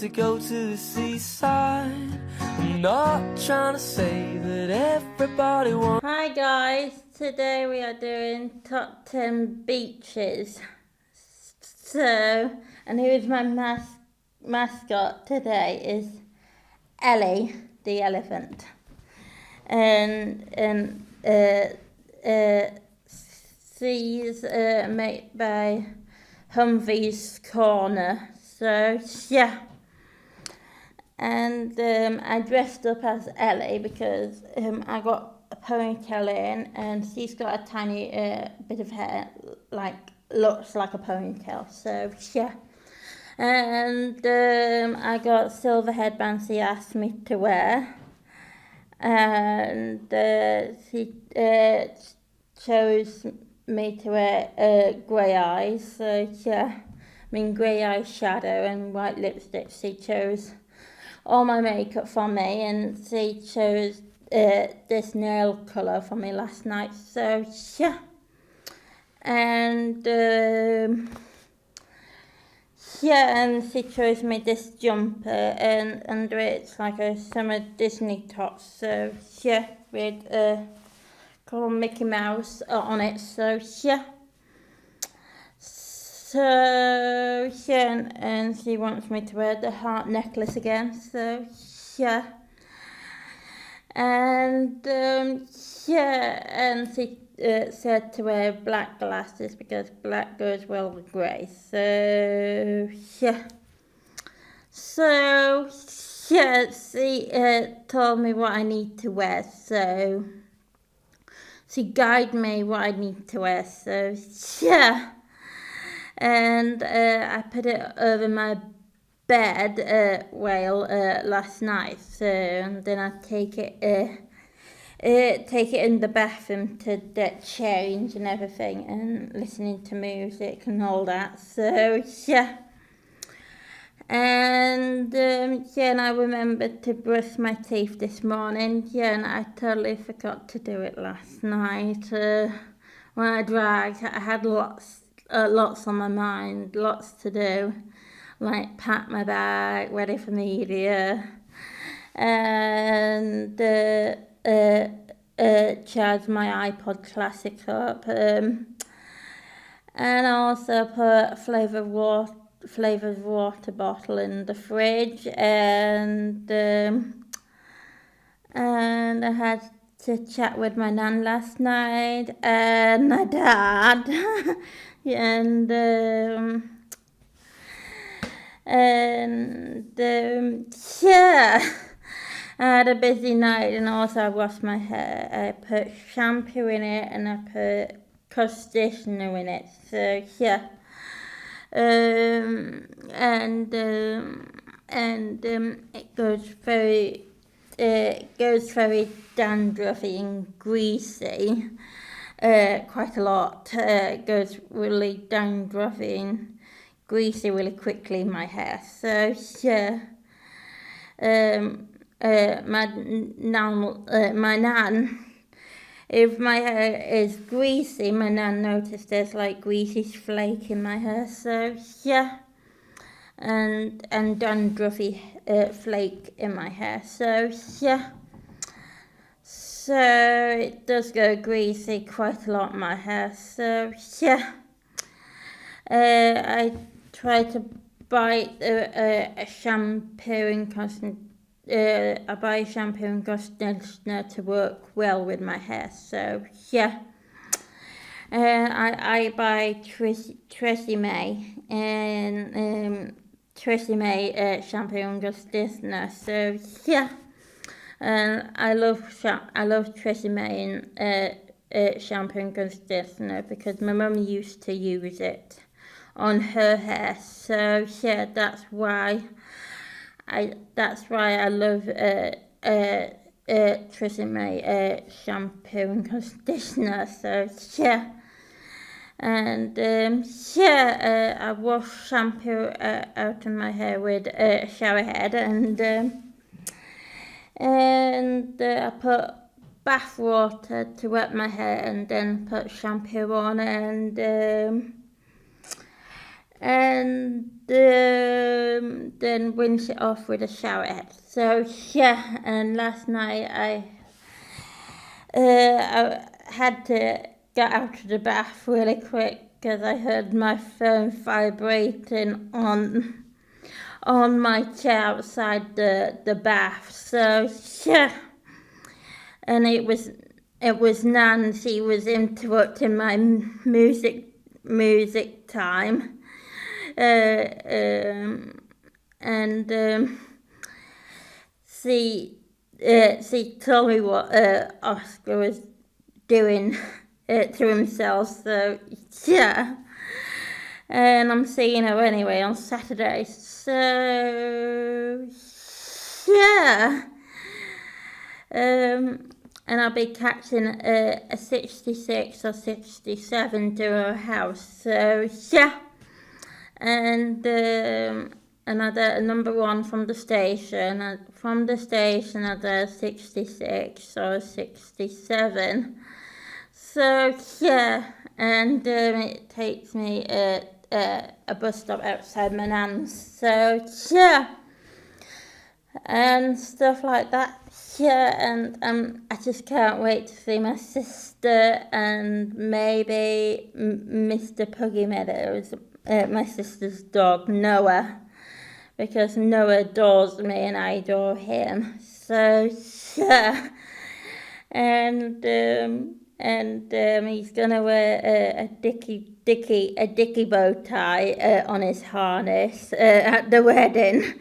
To go to the seaside. I'm not trying to say that everybody wants. Hi guys, today we are doing top 10 beaches. So, and who's my mascot today is Ellie, the elephant. And she's made by Humvee's Corner. So, yeah. And I dressed up as Ellie because I got a ponytail in, and she's got a tiny bit of hair, looks like a ponytail. So yeah. And I got silver headbands she asked me to wear, and she chose me to wear grey eyes. So yeah, grey eyeshadow and white lipstick. She chose all my makeup for me, and she chose this nail colour for me last night. So yeah, and and she chose me this jumper, and under it's like a summer Disney top. So yeah, with called Mickey Mouse on it. So yeah. So yeah, and she wants me to wear the heart necklace again. So yeah, and and she said to wear black glasses because black goes well with grey. So yeah, she told me what I need to wear. So she guided me what I need to wear. So yeah. And I put it over my bed last night. So and then I take it in the bathroom to get changed and everything, and listening to music and all that. So yeah. And and I remembered to brush my teeth this morning. Yeah, and I totally forgot to do it last night. When I dragged, I had lots on my mind, lots to do, like pack my bag, ready for media, and charge my iPod Classic up, and also put flavoured water bottle in the fridge, and I had to chat with my nan last night and my dad. and yeah, I had a busy night, and also I washed my hair. I put shampoo in it, and I put conditioner in it. So yeah, it goes very dandruffy and greasy. Quite a lot. It goes really dandruffy and greasy really quickly in my hair. So yeah, my nan, if my hair is greasy, my nan noticed there's like greasy flake in my hair. So yeah, and dandruffy flake in my hair. So yeah. So it does go greasy quite a lot in my hair. So yeah, I try to buy a shampoo and conditioner to work well with my hair. So yeah, I buy Tresemme and Tresemme shampoo and conditioner. So yeah. And I love Tresemme shampoo and conditioner because my mum used to use it on her hair. So yeah, that's why I love Tresemme shampoo and conditioner. So yeah. And I wash shampoo out of my hair with a shower head, and I put bath water to wet my hair, and then put shampoo on, and and then rinse it off with a shower head. So yeah, and last night I had to get out of the bath really quick because I heard my phone vibrating on my chair outside the bath. So yeah, and it was Nancy was interrupting my music time, and she told me what Oscar was doing to himself. So yeah. And I'm seeing her anyway on Saturday, so yeah. And I'll be catching a 66 or 67 to her house, so yeah. And another number one from the station, I do 66 or 67. So yeah, and it takes me a bus stop outside my nan's. So yeah, and stuff like that. Yeah, and I just can't wait to see my sister and maybe Mr. Puggy Meadows, my sister's dog Noah, because Noah adores me and I adore him. So yeah, and he's gonna wear a dicky bow tie on his harness at the wedding,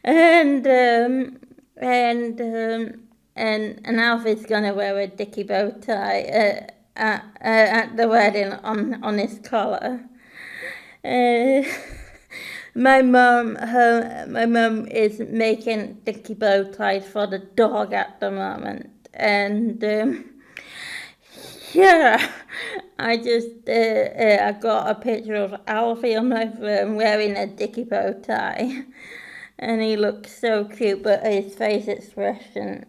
and Alfie's gonna wear a dicky bow tie at the wedding on his collar. My mum is making dicky bow ties for the dog at the moment, and yeah, I got a picture of Alfie on my phone wearing a dicky bow tie, and he looks so cute, but his face expression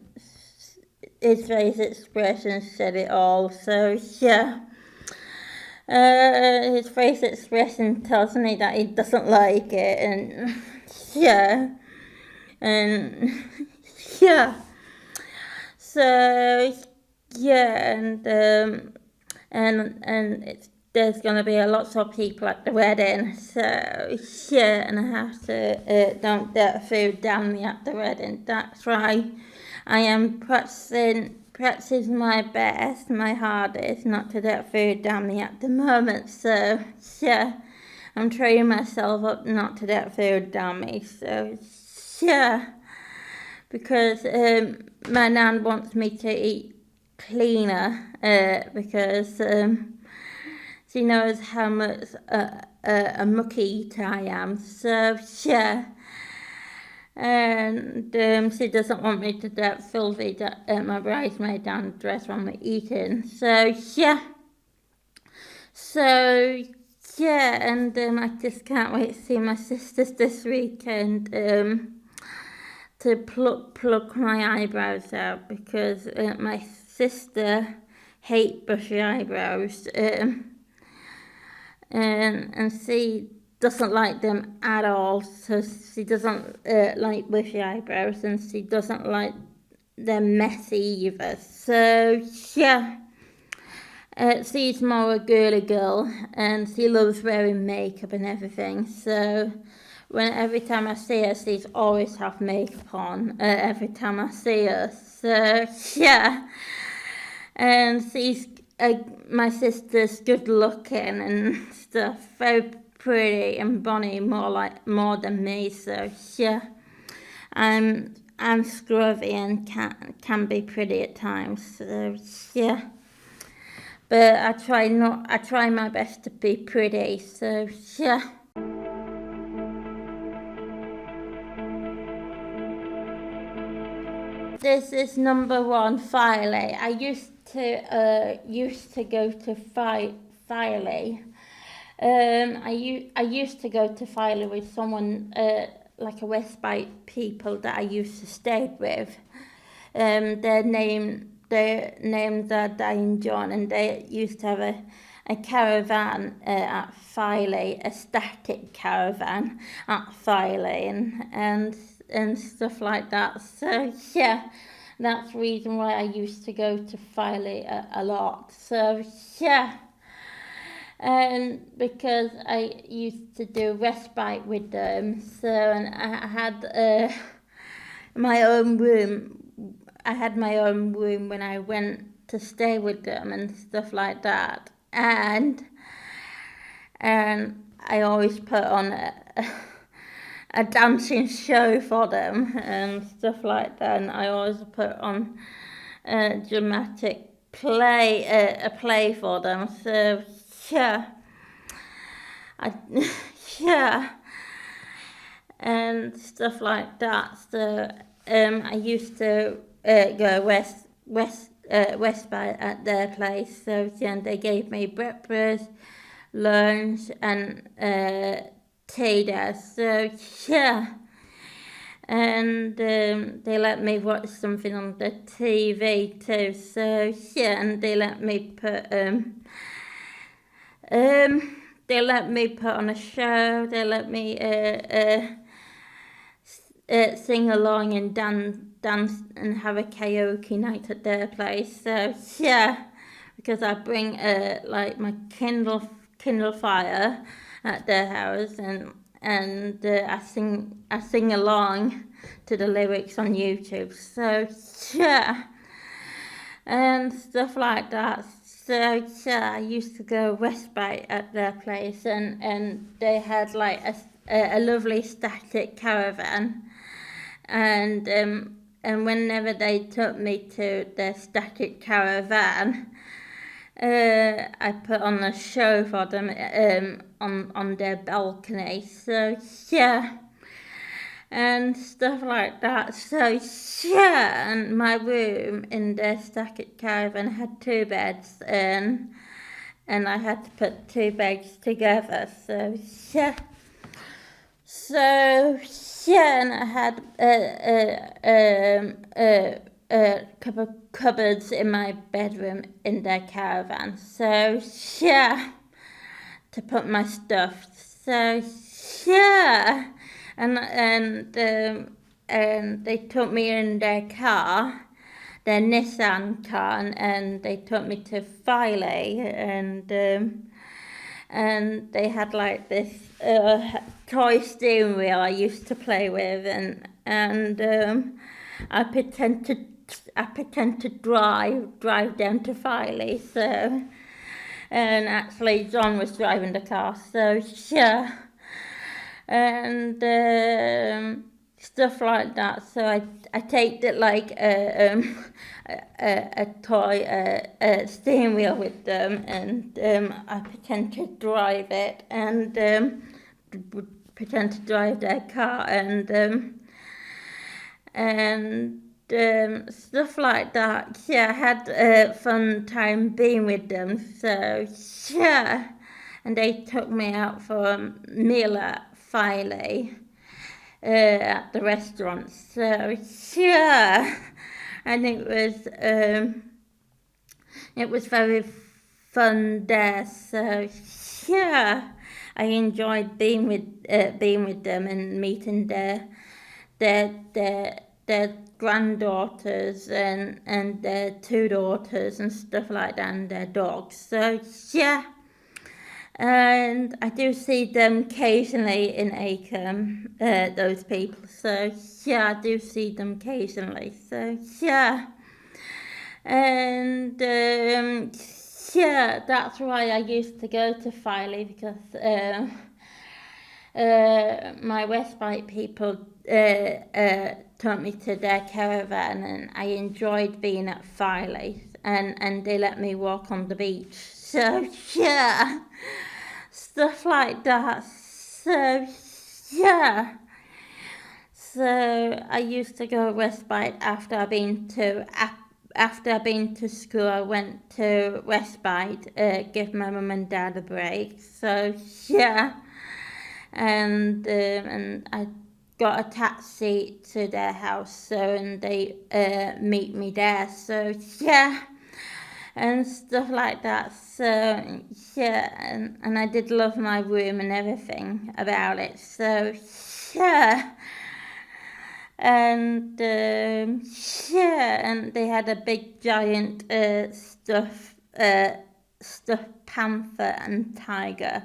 said it all. So yeah. His face expression tells me that he doesn't like it, and yeah, and yeah. So yeah, and there's gonna be lots of people at the wedding. So yeah, and I have to don't let food down me at the wedding. That's right. I am practicing my best, my hardest, not to let food down me at the moment. So yeah, I'm training myself up not to let food down me. So yeah, because my nan wants me to eat cleaner because she knows how much a mucky eater I am. So yeah. And she doesn't want me to get filthy my bridesmaid down dress when we're eating. So yeah. So yeah, and I just can't wait to see my sisters this weekend to pluck my eyebrows out, because my sister hates bushy eyebrows, and she doesn't like them at all. So she doesn't like bushy eyebrows, and she doesn't like them messy either. So yeah, she's more a girly girl, and she loves wearing makeup and everything. So every time I see her, she's always have makeup on. Every time I see her, so yeah, and she's my sister's good looking and stuff, very pretty and bonny, more than me. So yeah, I'm scruffy and can be pretty at times. So yeah, but I try my best to be pretty. So yeah. This is number one, Filey. I used to go to Filey. I used to go to Filey with someone like a Westbite people that I used to stay with. Their names are Di and John, and they used to have caravan at Filey, a static caravan at Filey, and stuff like that. So yeah, that's the reason why I used to go to Filey a lot. So yeah. And because I used to do respite with them, so and I had my own room. I had my own room when I went to stay with them and stuff like that. And I always put on a dancing show for them and stuff like that. And I always put on a dramatic play, a play for them. So yeah, yeah, and stuff like that. So I used to go Westby at their place. So yeah, they gave me breakfast, lunch, and tea there. So yeah. And they let me watch something on the TV too. So yeah, and they let me put on a show. They let me sing along and dance and have a karaoke night at their place. So yeah, because I bring like my Kindle fire at their house, and I sing along to the lyrics on YouTube. So yeah, and stuff like that. So yeah, I used to go respite at their place, and they had like a lovely static caravan, and whenever they took me to their static caravan, I put on a show for them on their balcony. So yeah, and stuff like that. So yeah, and my room in the static caravan had 2 beds, and I had to put 2 beds together. So yeah. So yeah, and I had a couple of cupboards in my bedroom in their caravan. So yeah, to put my stuff. So yeah, and they took me in their car, their Nissan car, and they took me to Filey, and they had like this toy steering wheel I used to play with, and I pretend to drive down to Filey. So, and actually John was driving the car. So yeah, and stuff like that. So I take it like a toy steering wheel with them, and I pretend to drive it, and pretend to drive their car, and stuff like that. Yeah, I had a fun time being with them. So yeah, and they took me out for a meal at Filey at the restaurant. So yeah, and it was very fun there. So yeah, I enjoyed being with them and meeting their granddaughters and their 2 daughters and stuff like that, and their dogs. So yeah. And I do see them occasionally in Acomb, those people. So yeah, I do see them occasionally. So yeah, and yeah, that's why I used to go to Filey, because my respite people took me to their caravan, and I enjoyed being at Filey, and they let me walk on the beach. So yeah, stuff like that. So yeah, so I used to go respite after I've been to school. I went to respite, give my mum and dad a break. So yeah, and I got a taxi to their house, so, and they meet me there. So yeah, and stuff like that. So yeah, and I did love my room and everything about it. So yeah. And yeah, and they had a big giant stuffed panther and tiger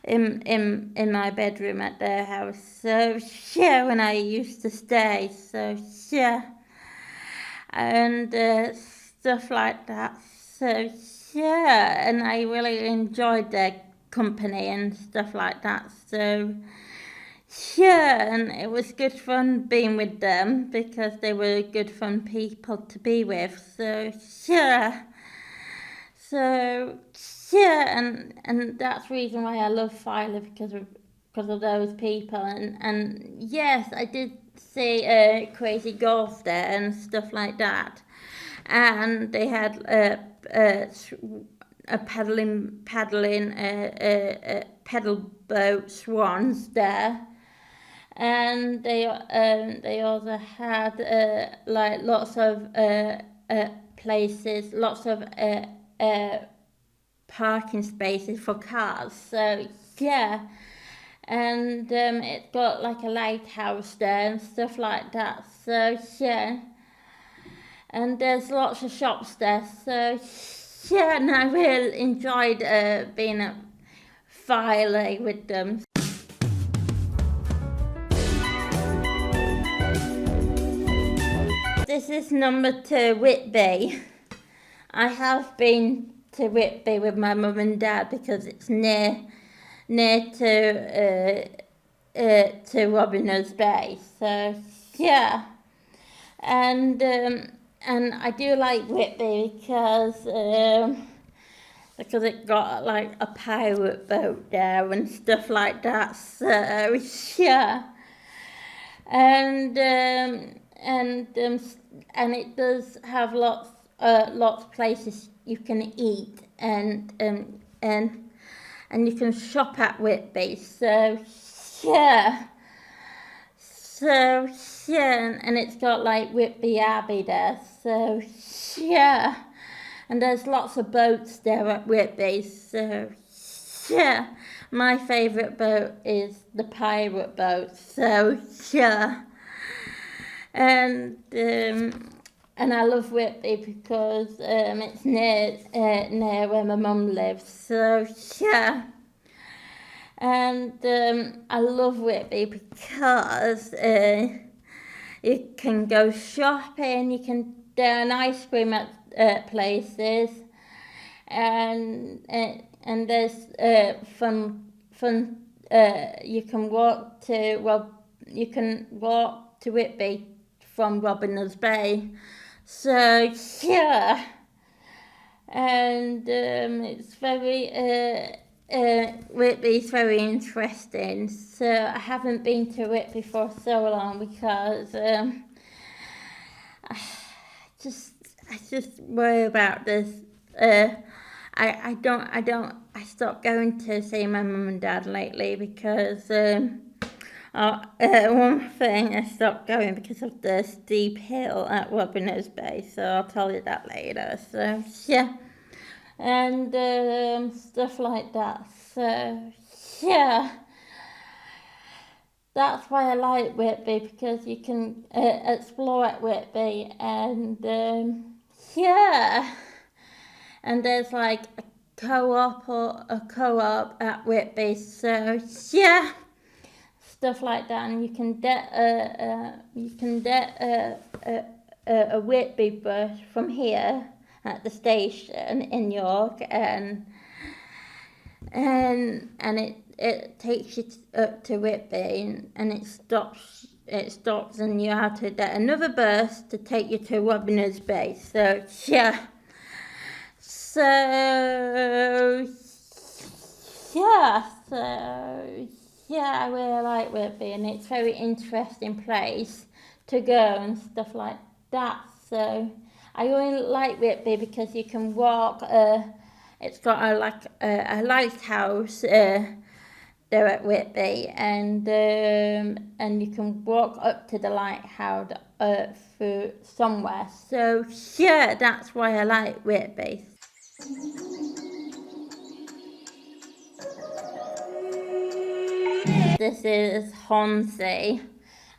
in my bedroom at their house. So yeah, when I used to stay. So yeah, and stuff like that. So yeah, and I really enjoyed their company and stuff like that. So yeah, and it was good fun being with them because they were good fun people to be with. So yeah, so yeah, and that's the reason why I love Philo because of those people. And yes, I did see Crazy Golf there and stuff like that, and they had a paddling pedal boat swans there, and they also had like lots of places, lots of parking spaces for cars. So yeah, and it's got like a lighthouse there and stuff like that. So yeah, and there's lots of shops there. So yeah, and I really enjoyed being at Filey with them. This is number 2, Whitby. I have been to Whitby with my mum and dad because it's near to Robin Hood's Bay. So yeah, and I do like Whitby because it got like a pirate boat there and stuff like that. So yeah, and it does have lots of places you can eat and you can shop at Whitby. So yeah, and it's got like Whitby Abbey there. So yeah, and there's lots of boats there at Whitby. So yeah, my favourite boat is the pirate boat. So yeah, and I love Whitby because it's near where my mum lives. So yeah, and I love Whitby because you can go shopping, you can do an ice cream at places, and there's fun. You can walk to Whitby from Robin Hood's Bay. So yeah, and it's very Whitby's very interesting. So I haven't been to Whitby for so long because I just worry about this. I stopped going to see my mum and dad lately because one thing, I stopped going because of the steep hill at Robin Hood's Bay, so I'll tell you that later. So yeah, and stuff like that. So yeah, that's why I like Whitby because you can explore at Whitby, and yeah, and there's like a co-op at Whitby. So yeah, stuff like that, and you can get a Whitby bus from here at the station in York, and it takes you up to Whitby, and it stops and you have to get another bus to take you to Robin Hood's Bay. So yeah, I really like Whitby, and it's a very interesting place to go and stuff like that. So I really like Whitby because you can walk. It's got a lighthouse there at Whitby, and you can walk up to the lighthouse through somewhere. So yeah, that's why I like Whitby. This is Hornsey.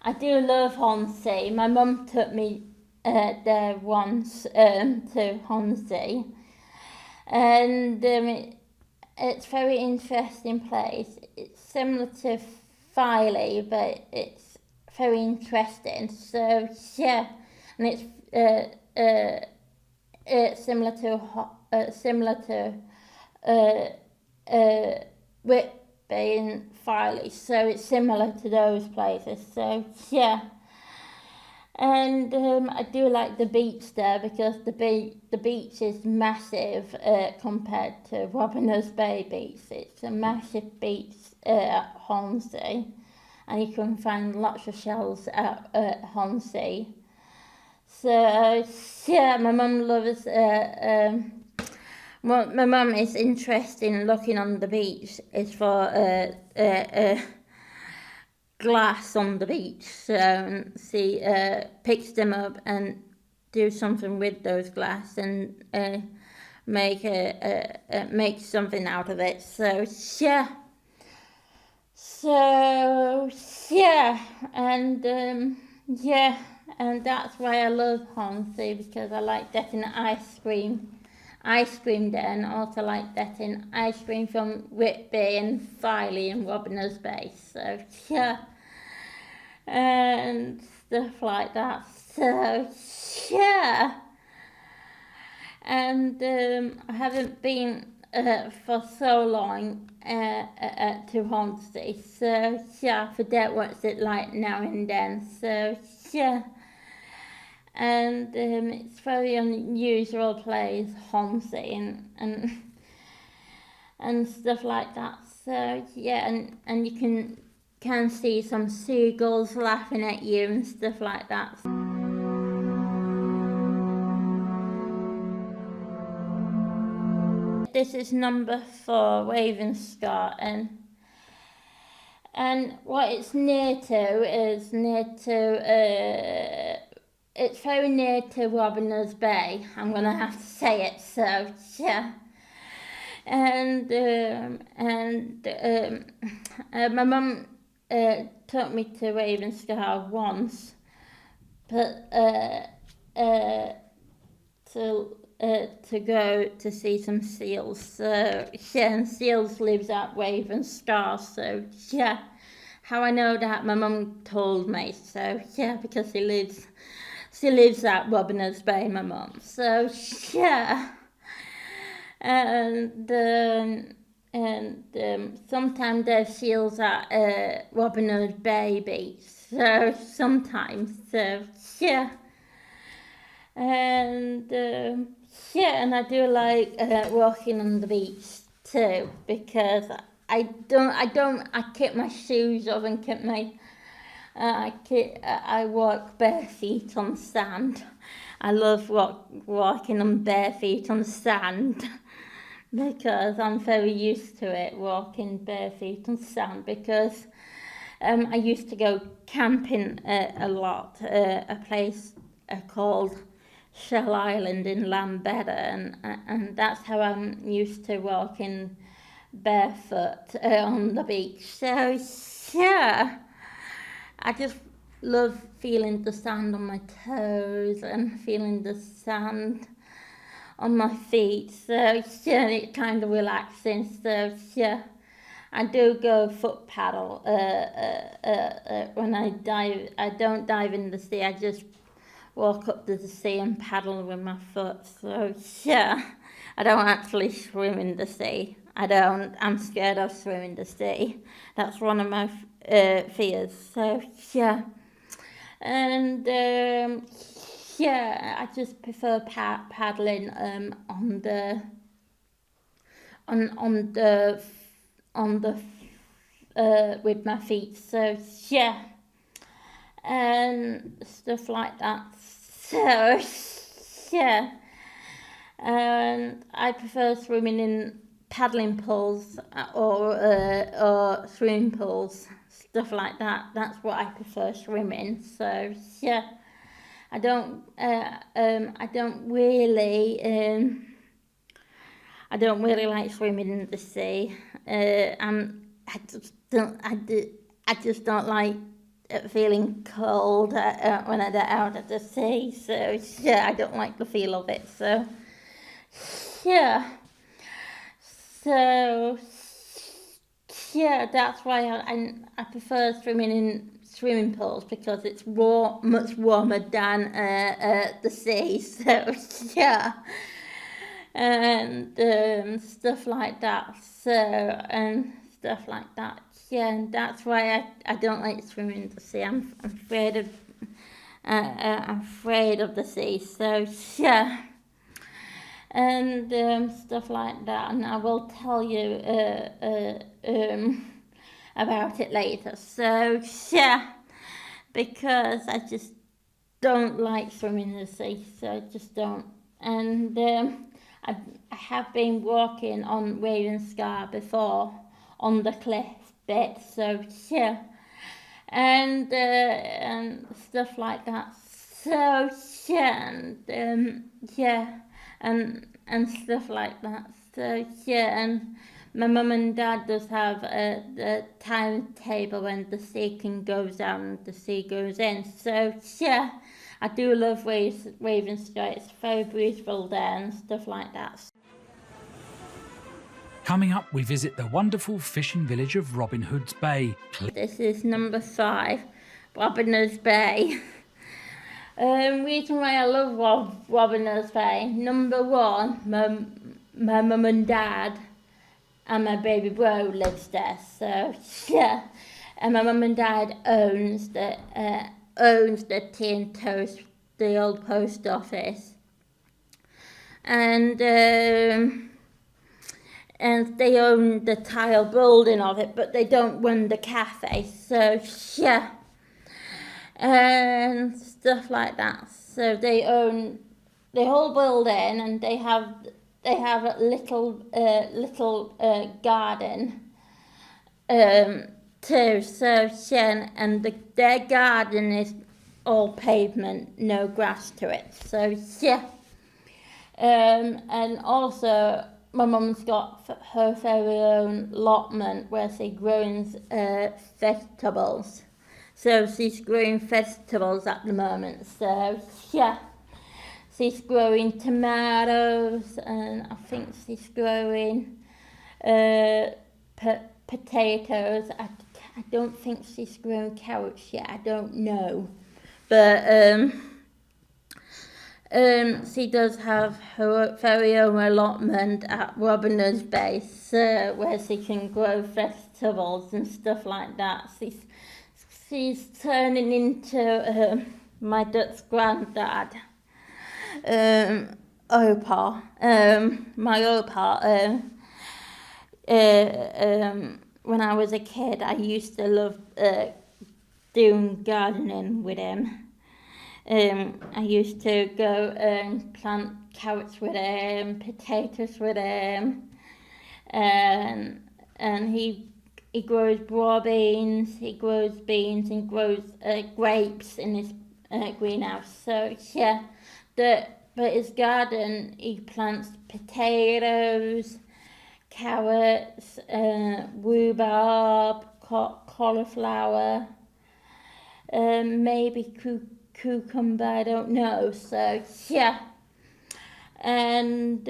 I do love Hornsey. My mum took me there once to Hornsey, and it's a very interesting place. It's similar to Filey, but it's very interesting. So yeah, and it's similar to Whitby and Filey, so it's similar to those places. So yeah, and I do like the beach there because the beach is massive compared to Robiners Bay Beach. It's a massive beach at Hornsey, and you can find lots of shells at Hornsey. So yeah, my mum loves. What my mum is interested in looking on the beach is for glass on the beach. So she picks them up and do something with those glass and make something out of it. So yeah, and and that's why I love Hornsey, because I like getting ice cream there, and also like getting ice cream from Whitby and Filey and Robiners Bay. So yeah, and stuff like that. So yeah, and I haven't been for so long to Hornsey. So yeah, I forget what's it like now and then. So yeah. And it's very unusual place, Hornsey, and stuff like that. So yeah, and you can see some seagulls laughing at you and stuff like that. This is number 4, Ravenscar, and what it's near to is it's very near to Robiners Bay. I'm gonna have to say it. So yeah, and my mum took me to Ravenscar once, but to go to see some seals. So yeah, and seals lives at Ravenscar. So yeah, how I know that, my mum told me. So yeah, because she lives at Robiners Bay, my mum. So yeah, and sometimes there's seals at Robiners Bay Beach. So sometimes, so yeah, and and I do like walking on the beach too, because I keep my shoes off and keep my I walk bare feet on sand. I love walking on bare feet on sand because I'm very used to it, walking bare feet on sand, because I used to go camping a lot, a place called Shell Island in Lambeda, and that's how I'm used to walking barefoot on the beach. So yeah, I just love feeling the sand on my toes and feeling the sand on my feet. So yeah, it's kind of relaxing. So yeah, I do go foot paddle when I dive. I don't dive in the sea. I just walk up to the sea and paddle with my foot. So yeah, I don't actually swim in the sea. I don't. I'm scared of swimming the sea. That's one of my fears. So yeah, and yeah, I just prefer paddling on the with my feet. So yeah, and stuff like that. So yeah, and I prefer swimming in paddling pools or swimming pools, stuff like that. That's what I prefer swimming. So yeah, I don't really like swimming in the sea. I just don't like feeling cold when I get out of the sea. So yeah, I don't like the feel of it. So yeah. So yeah, that's why I prefer swimming in swimming pools, because it's much warmer than the sea. So yeah, and stuff like that. So and stuff like that. Yeah, and that's why I don't like swimming in the sea. I'm afraid of the sea. So yeah. And stuff like that, and I will tell you about it later. So yeah, because I just don't like swimming in the sea, so I just don't. And I have been walking on Raven Scar before on the cliff bit, so yeah, and stuff like that. So yeah, and yeah. And stuff like that. So yeah, and my mum and dad does have a timetable when the sea can go down and the sea goes in. So yeah, I do love Ravenscourt. It's very beautiful there and stuff like that. Coming up, we visit the wonderful fishing village of Robin Hood's Bay. This is number 5, Robin Hood's Bay. Reason why I love Robin Hood's Bay. Number 1, my mum and dad and my baby bro lives there. So yeah, and my mum and dad owns the Tea and Toast, the old post office, and they own the tile building of it, but they don't run the cafe. So yeah. And stuff like that. So they own the whole building, and they have a little garden too. So yeah, and their garden is all pavement, no grass to it. So yeah, and also my mum's got her very own allotment where she grows vegetables. So she's growing vegetables at the moment. So yeah, she's growing tomatoes, and I think she's growing potatoes. I don't think she's growing carrots yet. I don't know, but she does have her very own allotment at Robin Hood's Bay, where she can grow vegetables and stuff like that. She's turning into my Dutch granddad, Opa. My Opa. When I was a kid, I used to love doing gardening with him. I used to go and plant carrots with him, potatoes with him, and he grows broad beans, he grows beans, and grows grapes in his greenhouse. So yeah, but his garden, he plants potatoes, carrots, rhubarb, cauliflower, maybe cucumber, I don't know. So yeah, and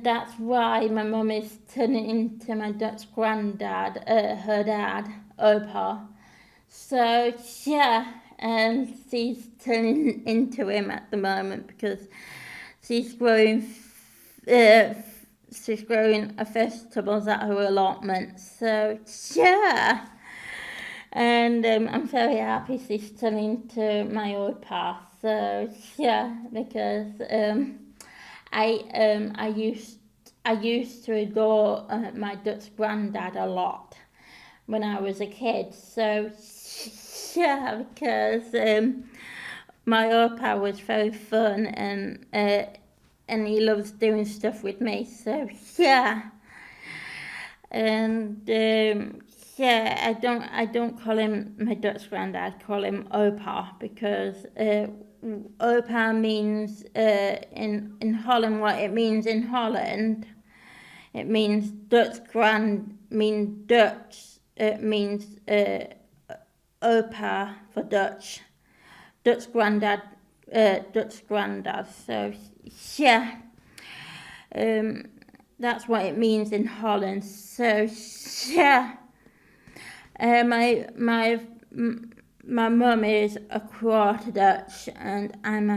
that's why my mum is turning into my Dutch granddad, her dad, Opa. So yeah, and she's turning into him at the moment, because she's growing vegetables at her allotment. So yeah, and I'm very happy she's turning into my Opa. So yeah, because I used to adore my Dutch granddad a lot when I was a kid. So yeah, because my Opa was very fun, and he loves doing stuff with me. So yeah, and yeah, I don't call him my Dutch granddad. I call him Opa because Opa means in Holland what it means in Holland. It means Dutch Dutch. It means Opa for Dutch. Dutch granddad. So yeah, that's what it means in Holland. So yeah, my mum is a quarter Dutch, and I'm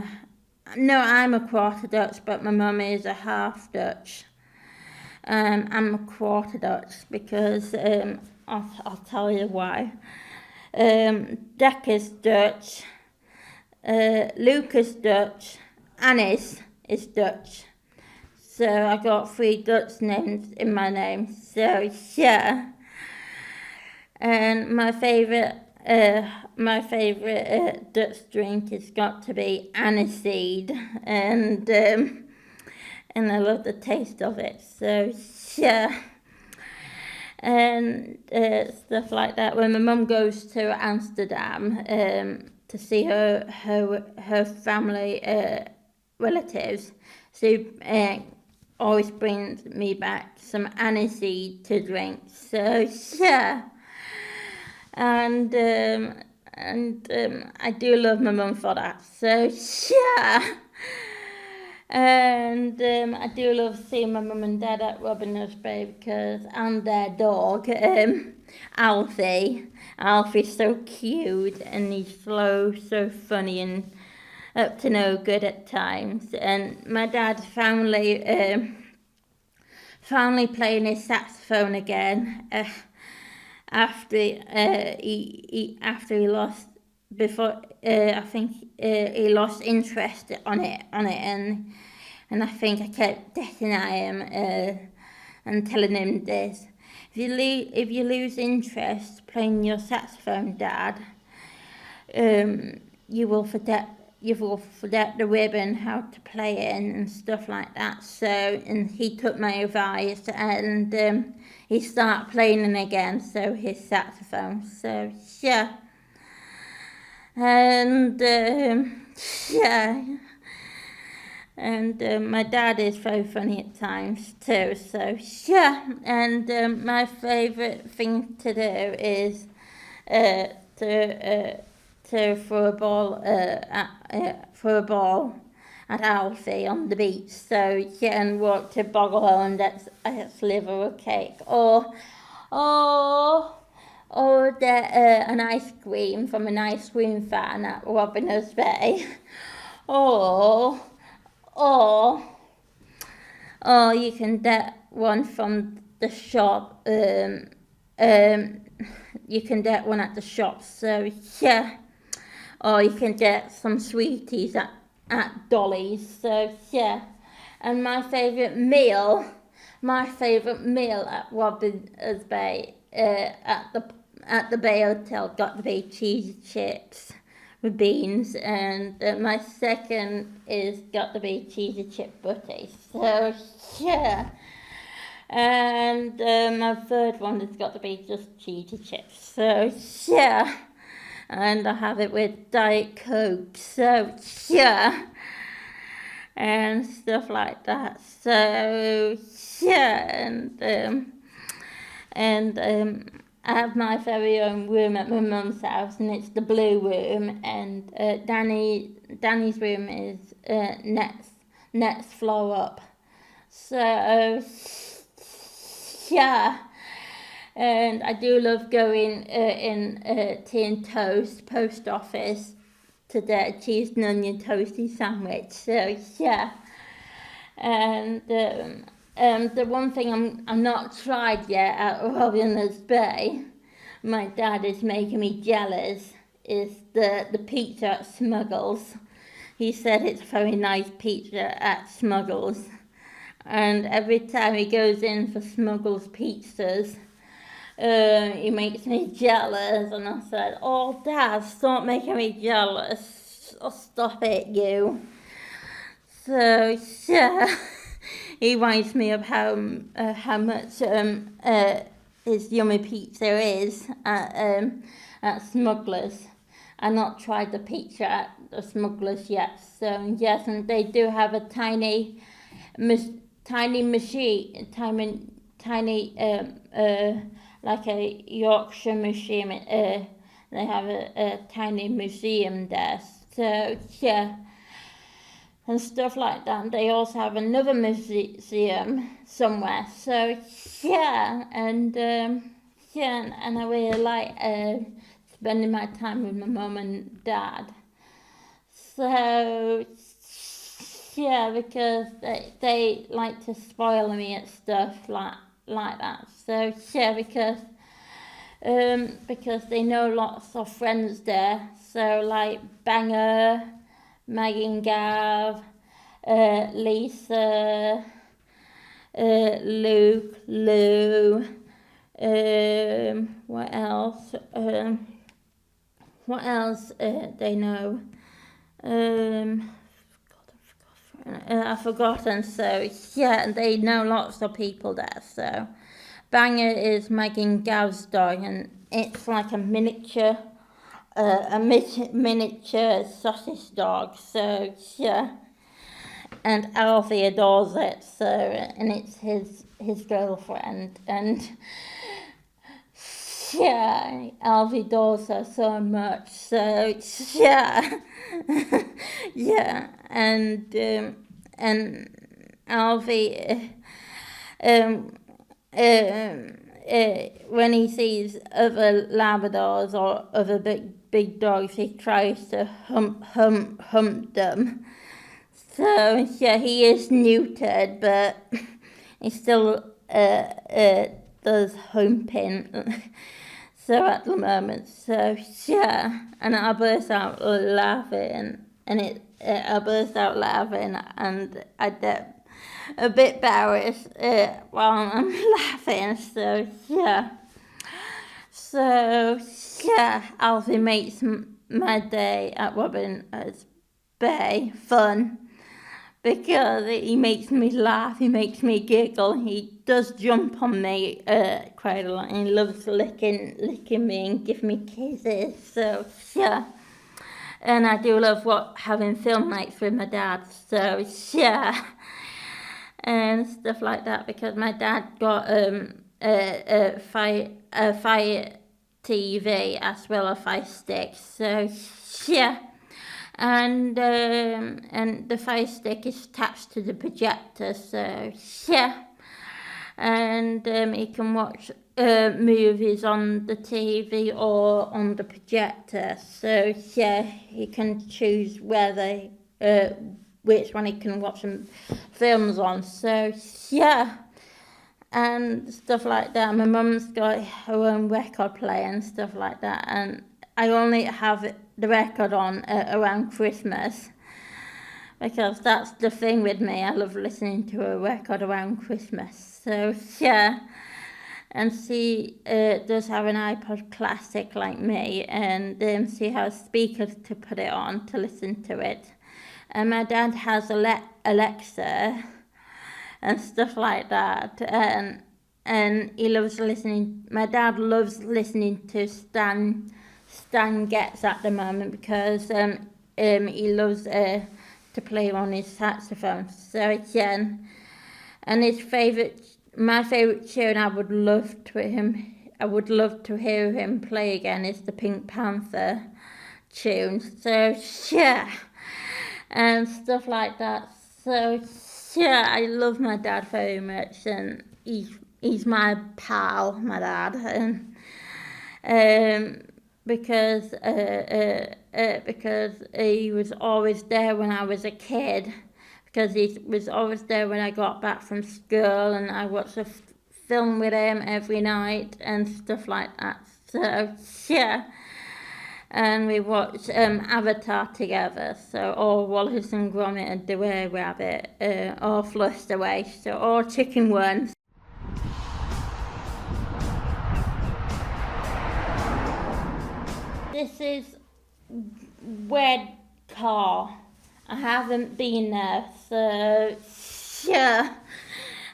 a quarter Dutch, but my mum is a half Dutch. I'm a quarter Dutch because I'll tell you why. Dekker's Dutch, Lucas Dutch, Annis is Dutch. So I got 3 Dutch names in my name. So yeah. And my favourite Dutch drink has got to be aniseed, and I love the taste of it. So yeah. And stuff like that. When my mum goes to Amsterdam to see her family relatives, she always brings me back some aniseed to drink. So yeah, and I do love my mum for that. So yeah. And I do love seeing my mum and dad at Robin Bay because and their dog, Alfie. Alfie's so cute and he's so funny and up to no good at times. And my dad's finally playing his saxophone again after he lost. Before I think he lost interest on it, and I think I kept getting at him and telling him this: if you lose interest playing your saxophone, Dad, you will forget the ribbon, how to play it, and stuff like that. So, and he took my advice and he started playing it again. So his saxophone. So yeah. And yeah, and my dad is very funny at times too. So yeah, and my favourite thing to do is to throw a ball at Alfie on the beach. So yeah, and walk to Boggle and that's a sliver of cake, or get an ice cream from an ice cream fan at Robin's Bay, or you can get one from the shop. You can get one at the shop. So yeah, or you can get some sweeties at Dolly's. So yeah, and my favourite meal at Robin's Bay at the Bay Hotel got to be cheesy chips with beans, and my second is got to be cheesy chip butty. So yeah, and my third one has got to be just cheesy chips. So yeah, and I have it with Diet Coke. So yeah, and stuff like that. So yeah, and I have my very own room at my mum's house, and it's the blue room. And Danny's room is next floor up. So yeah, and I do love going in tea and toast post office to get a cheese and onion toasty sandwich. So yeah, and the one thing I'm not tried yet at Robin's Bay, my dad is making me jealous, is the pizza at Smuggles. He said it's a very nice pizza at Smuggles, and every time he goes in for Smuggles pizzas, he makes me jealous. And I said, "Oh, Dad, stop making me jealous! Oh, stop it, you." So yeah, he reminds me of how much his yummy pizza is at Smuggler's. I've not tried the pizza at the Smuggler's yet. So yes, and they do have a tiny machine, like a Yorkshire museum. They have a tiny museum there. So yeah, and stuff like that. They also have another museum somewhere. So yeah, and and I really like spending my time with my mum and dad. So yeah, because they like to spoil me at stuff like that. So yeah, because they know lots of friends there. So like Banger, Maggie and Gav, Lisa, Luke, Lou, what else? They know? I've forgotten. So yeah, they know lots of people there. So Banger is Maggie and Gav's dog, and it's like a miniature sausage dog. So yeah, and Alfie adores it. So and it's his girlfriend, and yeah, Alfie adores her so much. So yeah, yeah, and Alfie, when he sees other Labradors or other big dogs, he tries to hump them. So yeah, he is neutered, but he still does humping. So at the moment, so yeah, and I burst out laughing, and I burst out laughing, and I get a bit embarrassed while I'm laughing. So yeah, Alfie makes my day at Robin's Bay fun, because he makes me laugh, he makes me giggle. He does jump on me quite a lot, and he loves licking me and give me kisses. So yeah, and I do love having film nights with my dad. So yeah, and stuff like that, because my dad got a Fire TV as well as Fire Stick. So yeah. And the Fire Stick is attached to the projector, so yeah, and you can watch movies on the TV or on the projector. So yeah, you can choose which one you can watch some films on. So yeah, and stuff like that. My mum's got her own record player and stuff like that, and I only have the record on around Christmas, because that's the thing with me. I love listening to a record around Christmas. So yeah, and she does have an iPod Classic like me, and she has speakers to put it on to listen to it. And my dad has Alexa and stuff like that, and he loves listening. My dad loves listening to Stan Getz at the moment, because he loves to play on his saxophone. So yeah, and my favourite tune I would love to hear him play again is the Pink Panther tune. So yeah, and stuff like that. So yeah, I love my dad very much, and he's my pal, my dad, and because he was always there when I was a kid, because he was always there when I got back from school, and I watched a film with him every night and stuff like that. So yeah, and we watched Avatar together. So all Wallace and Gromit and the Were Rabbit, all flushed away. So all chicken ones. This is red car, I haven't been there, so yeah.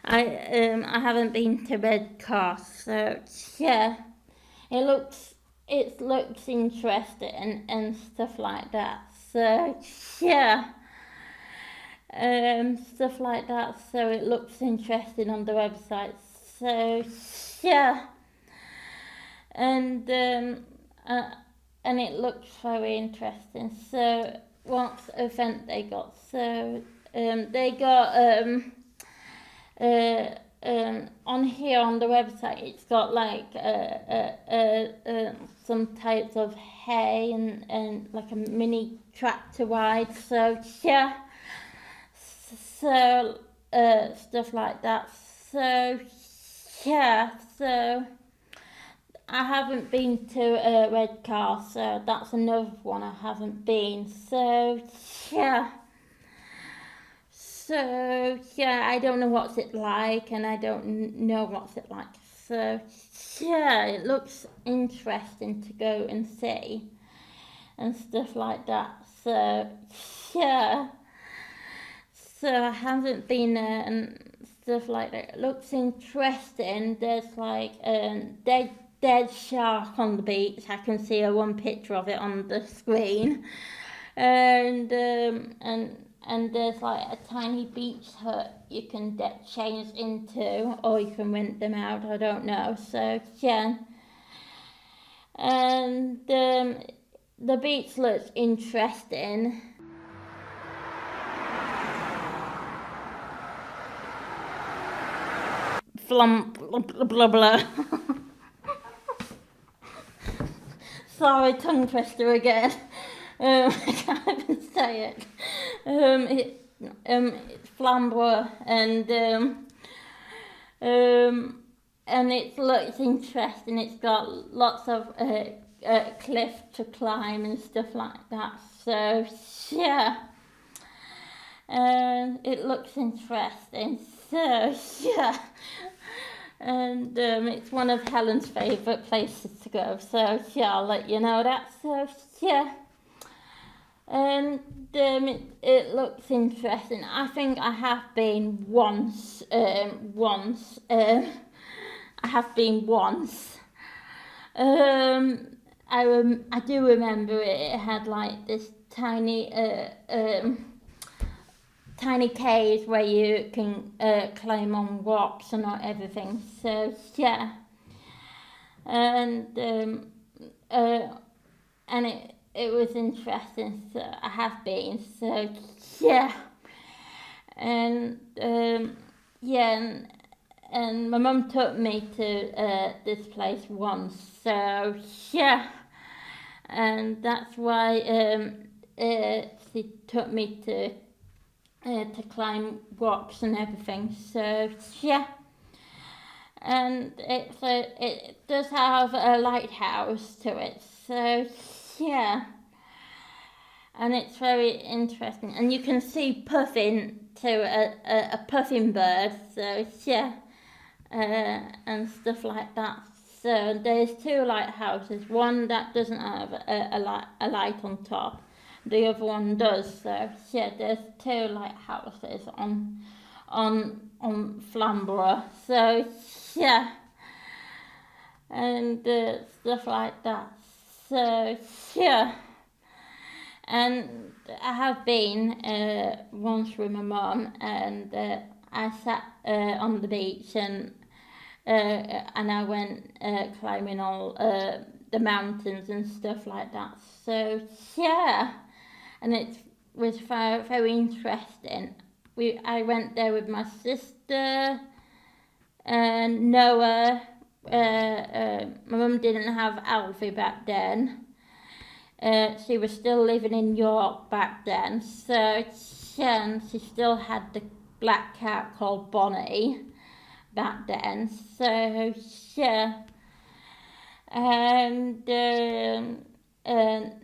I haven't been to Redcar, so yeah. It looks interesting and stuff like that. So yeah. Stuff like that. So it looks interesting on the website. So yeah. And it looks very interesting. So what event they got? So they got on here on the website. It's got like some types of hay and like a mini tractor ride. So yeah. So stuff like that. So yeah. So I haven't been to Redcar, so that's another one I haven't been. So yeah. So yeah, I don't know what's it like, and I don't know what's it like. So yeah, it looks interesting to go and see and stuff like that. So yeah. So I haven't been there and stuff like that. It looks interesting. There's like dead shark on the beach. I can see one picture of it on the screen, and there's like a tiny beach hut you can change into, or you can rent them out. I don't know. So yeah, and the beach looks interesting. Flump, blah blah blah. Blah. Sorry, tongue twister again. I can't even say it. It's Flamborough, and it looks interesting. It's got lots of cliff to climb and stuff like that. So yeah, and it looks interesting. So yeah. And it's one of Helen's favourite places to go, so yeah, I'll let you know that. So yeah, and it looks interesting. I think I have been once. I have been once. I do remember it. It had like this tiny caves where you can climb on rocks and everything. So yeah, and it was interesting. So I have been. So yeah, and yeah, and my mum took me to this place once. So yeah, and that's why she took me to climb rocks and everything. So yeah, and it does have a lighthouse to it. So yeah, and it's very interesting, and you can see puffin to a puffin bird. So yeah, and stuff like that. So there's two lighthouses. One that doesn't have a light on top. The other one does. So yeah, there's two lighthouses on Flamborough. So yeah, and stuff like that. So yeah, and I have been once with my mum, and I sat on the beach and I went climbing all the mountains and stuff like that. So yeah. And it was very, very interesting. I went there with my sister and Noah. My mum didn't have Alfie back then. She was still living in York back then. So she still had the black cat called Bonnie back then. So yeah. And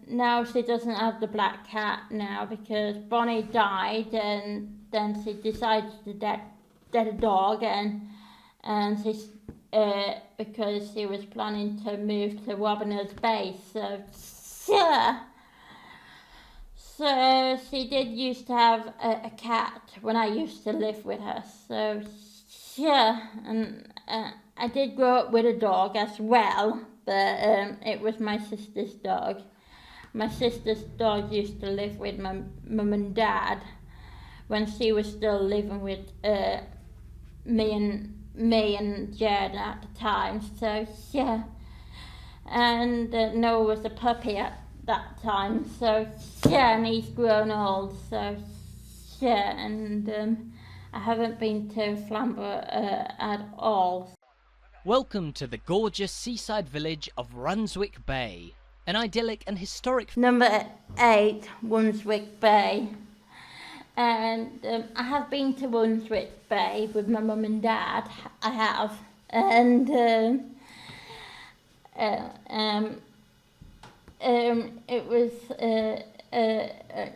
now she doesn't have the black cat now because Bonnie died, and then she decided to get a dog, and she's because she was planning to move to Robiners Bay. So yeah, So she did used to have a cat when I used to live with her. So yeah, and I did grow up with a dog as well, but it was my sister's dog. My sister's dog used to live with my mum and dad when she was still living with me and Jared at the time. So yeah, and Noah was a puppy at that time. So yeah, and he's grown old. So yeah, and I haven't been to Flamborough at all. Welcome to the gorgeous seaside village of Runswick Bay, an idyllic and historic... Number 8, Brunswick Bay. And I have been to Brunswick Bay with my mum and dad. I have. And it was a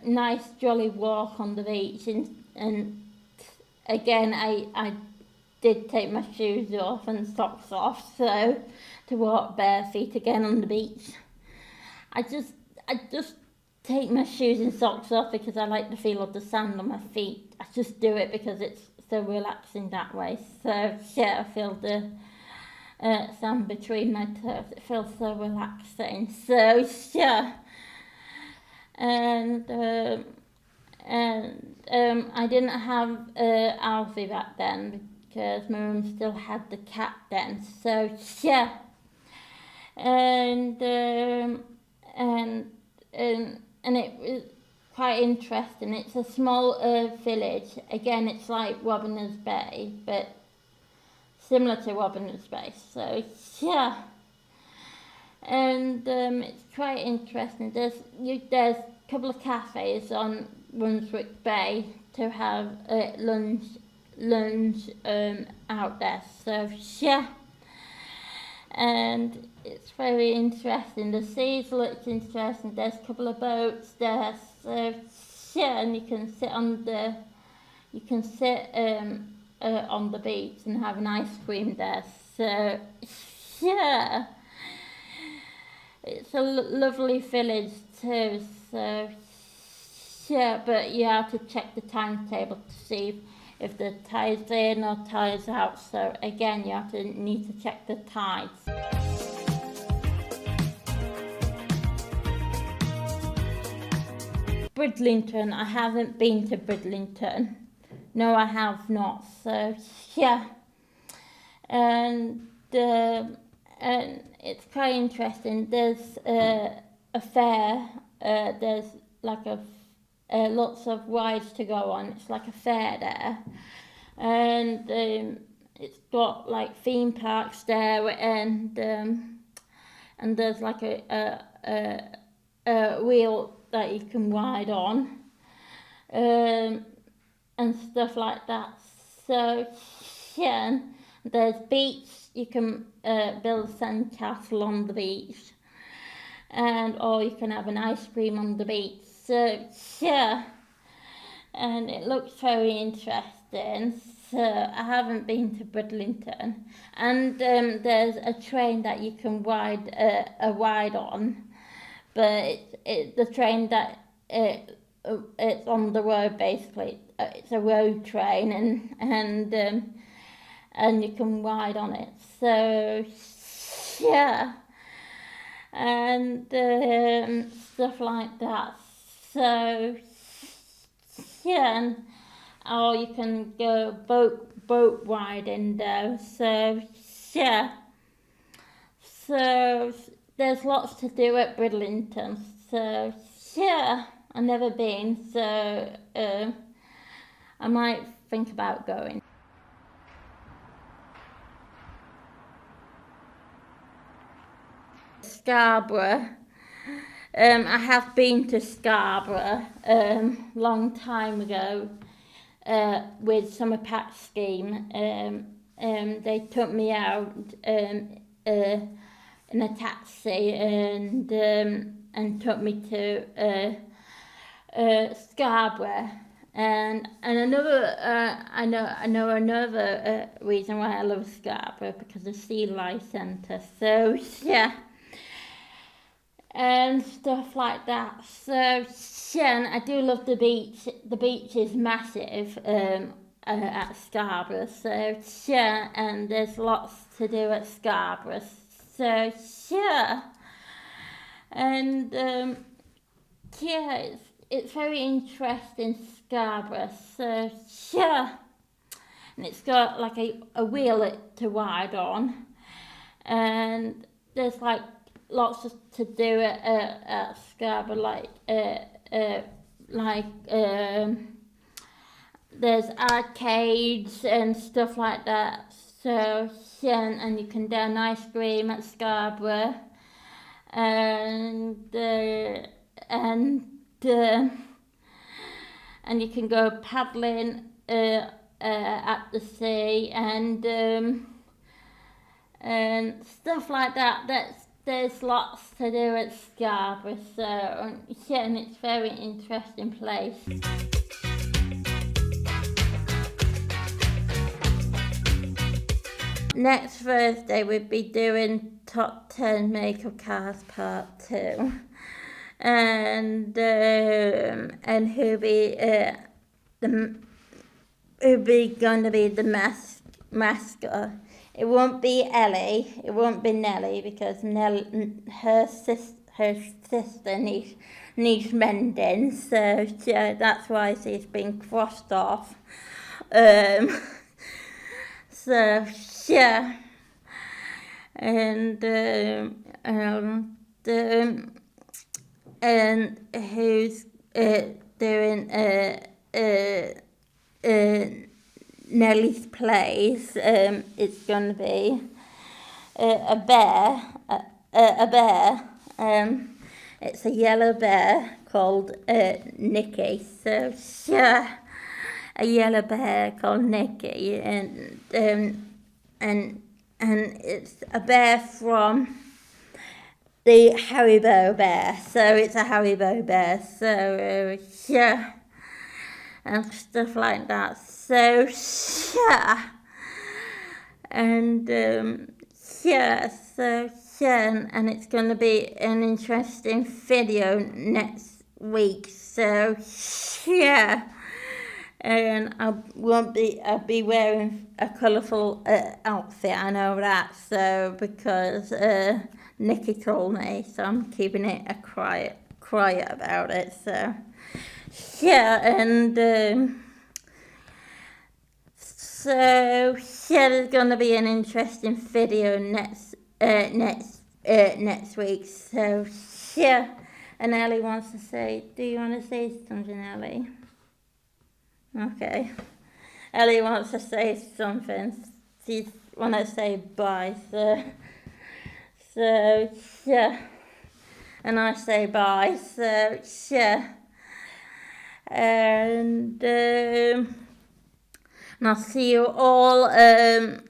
nice jolly walk on the beach, and again I did take my shoes off and socks off, so to walk bare feet again on the beach. I just take my shoes and socks off because I like the feel of the sand on my feet. I just do it because it's so relaxing that way. So yeah, I feel the sand between my toes. It feels so relaxing. So yeah, and I didn't have Alfie back then because my mum still had the cat then. So yeah, and it was quite interesting. It's a small village. Again, it's like Robiners Bay, but similar to Robiners Bay. So yeah, and it's quite interesting. There's a couple of cafes on Brunswick Bay to have lunch out there. So yeah, and it's very interesting. The seas looks interesting. There's a couple of boats there. So yeah, and you can sit on the beach and have an ice cream there. So yeah, it's a lovely village too. So yeah, but you have to check the timetable to see if the tide's in or tide's out. So again, you need to check the tides. Bridlington. I haven't been to Bridlington. No, I have not. So yeah, and it's quite interesting. There's a fair. There's like lots of rides to go on. It's like a fair there, and it's got like theme parks there, and there's like a wheel that you can ride on, and stuff like that. So yeah, there's beach. You can build a sandcastle on the beach, or you can have an ice cream on the beach. So yeah, and it looks very interesting. So I haven't been to Bridlington, and there's a train that you can ride a ride on, but the train that it's on the road basically. It's a road train, and you can ride on it. So yeah, and stuff like that. So yeah, or you can go boat riding there. So yeah, so there's lots to do at Bridlington. So yeah, I've never been. So I might think about going. Scarborough. I have been to Scarborough long time ago with summer pack scheme. They took me out in a taxi and took me to Scarborough. And another I know another reason why I love Scarborough, because of Sea Life Centre. So yeah. and stuff like that. So yeah, and I do love the beach. The beach is massive at Scarborough. So yeah, and there's lots to do at Scarborough. So yeah, and yeah, it's very interesting, Scarborough. So yeah, and it's got like a wheel to ride on, and there's like lots to do at Scarborough, like there's arcades and stuff like that. So yeah, and you can down ice cream at Scarborough, and and you can go paddling at the sea, and stuff like that. There's lots to do at Scarborough, so yeah, and it's a very interesting place. Next Thursday we'll be doing Top 10 Makeup Cars Part 2, and who'll be going to be the mascot. It won't be Ellie. It won't be Nellie, because her sister needs mending. So yeah, that's why she's been crossed off. So yeah, and who's doing Nellie's place? It's gonna be a bear. It's a yellow bear called Nicky. So yeah, a yellow bear called Nicky, and it's a bear from the Haribo bear. So it's a Haribo bear. So yeah, and stuff like that. So yeah, and yeah, so yeah, and it's going to be an interesting video next week. So yeah, and I'll be wearing a colourful outfit. I know that. So because Nikki told me, so I'm keeping it a quiet about it. So yeah, and so yeah, there's gonna be an interesting video next week. So yeah, and Ellie wants to say, do you want to say something, Ellie? Okay, Ellie wants to say something. She want to say bye. So yeah, and I say bye. So yeah, and I'll see you all.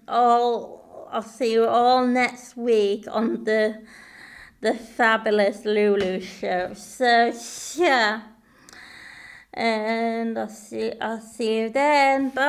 I'll see you all next week on the fabulous Lulu show. So yeah, and I'll see you then. Bye.